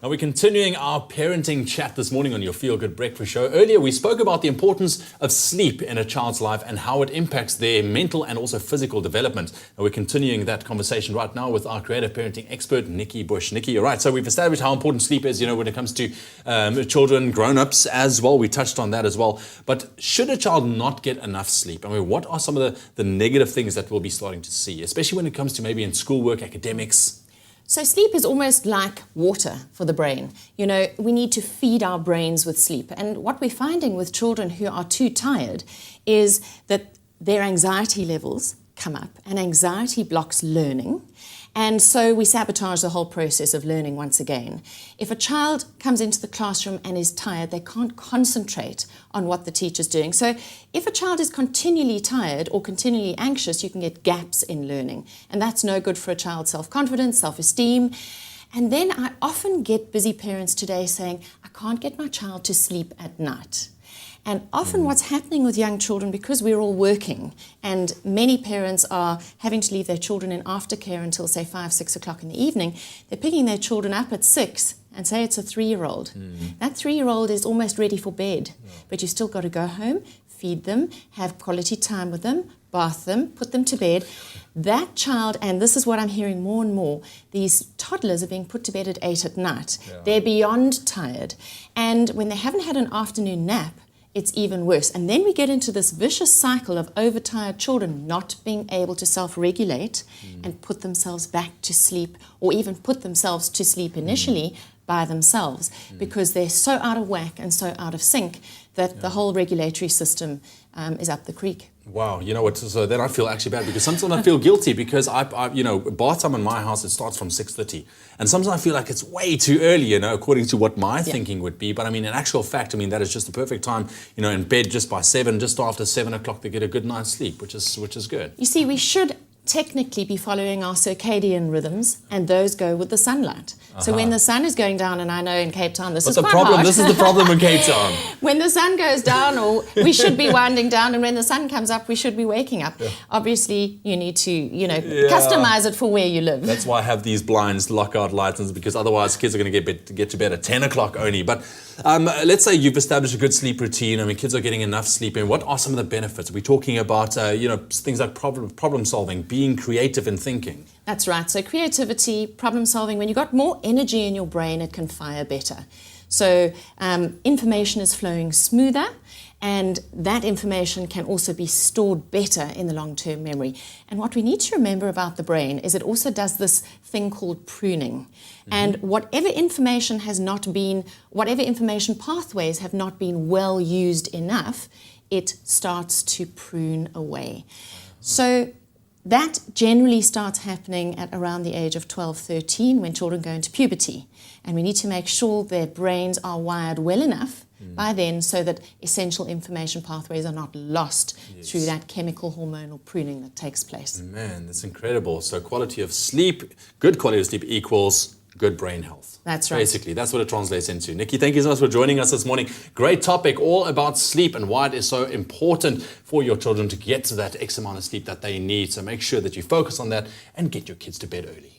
And we're continuing our parenting chat this morning on your Feel Good Breakfast Show. Earlier, we spoke about the importance of sleep in a child's life and how it impacts their mental and also physical development. And we're continuing that conversation right now with our creative parenting expert, Nikki Bush. Nikki, you're right. So we've established how important sleep is, when it comes to children, grown-ups as well. We touched on that as well. But should a child not get enough sleep? I mean, what are some of the negative things that we'll be starting to see, especially when it comes to maybe in schoolwork, academics? So sleep is almost like water for the brain. We need to feed our brains with sleep. And what we're finding with children who are too tired is that their anxiety levels come up, and anxiety blocks learning. And so we sabotage the whole process of learning once again. If a child comes into the classroom and is tired, they can't concentrate on what the teacher's doing. So if a child is continually tired or continually anxious, you can get gaps in learning. And that's no good for a child's self-confidence, self-esteem. And then I often get busy parents today saying, I can't get my child to sleep at night. And often what's happening with young children, because we're all working and many parents are having to leave their children in aftercare until, say, 5, 6 o'clock in the evening, they're picking their children up at 6 and say it's a 3-year-old. That 3-year-old is almost ready for bed, but you still got to go home, feed them, have quality time with them, bath them, put them to bed. That child, and this is what I'm hearing more and more, these toddlers are being put to bed at 8 at night. They're beyond tired. And when they haven't had an afternoon nap, it's even worse. And then we get into this vicious cycle of overtired children not being able to self-regulate and put themselves back to sleep, or even put themselves to sleep initially by themselves, because they're so out of whack and so out of sync that the whole regulatory system is up the creek. Wow, you know what? So then I feel actually bad, because sometimes I feel guilty because I bath time in my house, it starts from 6:30, and sometimes I feel like it's way too early, according to what my thinking would be. But I mean, in actual fact, that is just the perfect time, in bed just by 7, just after 7 o'clock, to get a good night's sleep, which is good. You see, we should technically be following our circadian rhythms, and those go with the sunlight. So when the sun is going down, and I know in Cape Town this is quite hard. This is the problem in Cape Town. When the sun goes down, or we should be winding down, and when the sun comes up, we should be waking up. Obviously, you need to, customize it for where you live. That's why I have these blinds, lockout lights, because otherwise kids are going to get to bed at 10 o'clock only. But let's say you've established a good sleep routine. Kids are getting enough sleep. And what are some of the benefits? Are we talking about, things like problem solving, being creative and thinking? That's right. So creativity, problem solving, when you've got more energy in your brain, it can fire better. So information is flowing smoother, and that information can also be stored better in the long-term memory. And what we need to remember about the brain is it also does this thing called pruning. And whatever information pathways have not been well used enough, it starts to prune away. So that generally starts happening at around the age of 12, 13, when children go into puberty. And we need to make sure their brains are wired well enough by then, so that essential information pathways are not lost through that chemical hormonal pruning that takes place. Man, that's incredible. So quality of sleep, good quality of sleep equals good brain health. That's right. Basically, that's what it translates into. Nikki, thank you so much for joining us this morning. Great topic, all about sleep and why it is so important for your children to get to that X amount of sleep that they need. So make sure that you focus on that and get your kids to bed early.